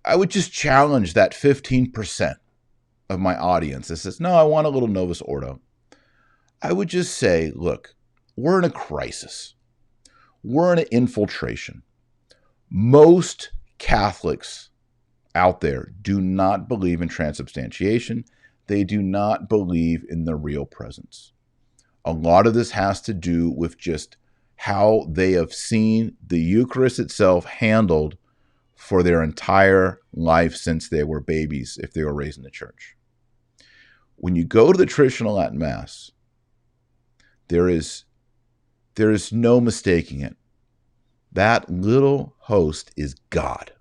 I would just challenge that 15% of my audience that says, no, I want a little Novus Ordo. I would just say, look, we're in a crisis. We're in an infiltration. Most Catholics out there do not believe in transubstantiation. They do not believe in the real presence. A lot of this has to do with just how they have seen the Eucharist itself handled for their entire life since they were babies, if they were raised in the church. When you go to the traditional Latin Mass, there is no mistaking it. That little host is God.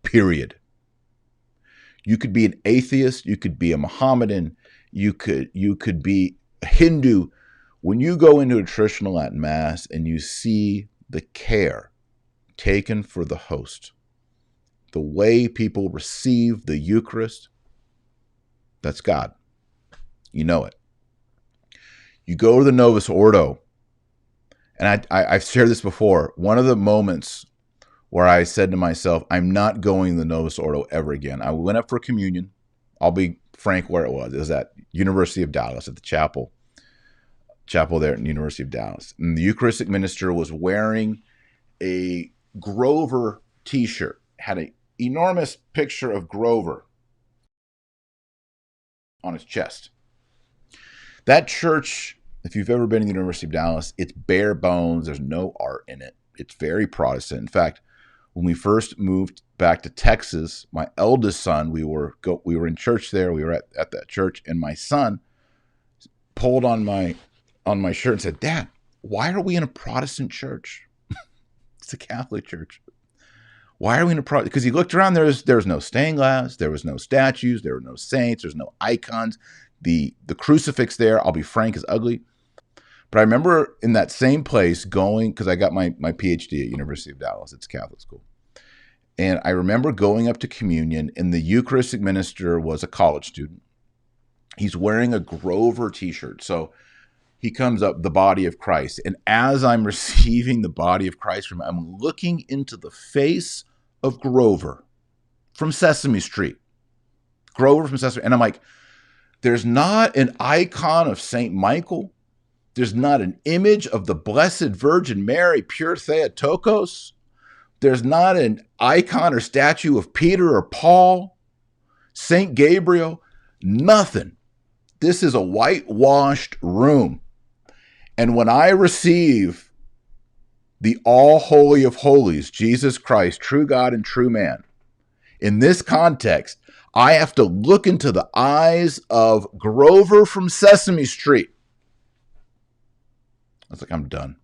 Period. You could be an atheist, you could be a Mohammedan, you could be a Hindu. When you go into a traditional Latin Mass and you see the care taken for the host, the way people receive the Eucharist, that's God. You know it. You go to the Novus Ordo, and I've shared this before. One of the moments where I said to myself, I'm not going to the Novus Ordo ever again. I went up for communion. I'll be frank where it was. It was at University of Dallas, at the chapel there at the University of Dallas. And the Eucharistic minister was wearing a Grover t-shirt, had an enormous picture of Grover on his chest. That church, if you've ever been to the University of Dallas, it's bare bones. There's no art in it. It's very Protestant. In fact, when we first moved back to Texas, my eldest son, we were in church there. We were at that church, and my son pulled on my shirt and said, "Dad, why are we in a Protestant church? It's a Catholic church. Why are we in a Protestant?" Because he looked around. There was no stained glass. There was no statues. There were no saints. There's no icons. The crucifix there, I'll be frank, is ugly. But I remember in that same place going, because I got my PhD at University of Dallas. It's a Catholic school. And I remember going up to communion, and the Eucharistic minister was a college student. He's wearing a Grover t-shirt. So he comes up, the body of Christ. And as I'm receiving the body of Christ from him, I'm looking into the face of Grover from Sesame Street. Grover from Sesame Street. And I'm like, there's not an icon of St. Michael. There's not an image of the Blessed Virgin Mary, Pure Theotokos. There's not an icon or statue of Peter or Paul, St. Gabriel, nothing. This is a whitewashed room. And when I receive the all-holy of holies, Jesus Christ, true God and true man, in this context, I have to look into the eyes of Grover from Sesame Street. I was like, I'm done.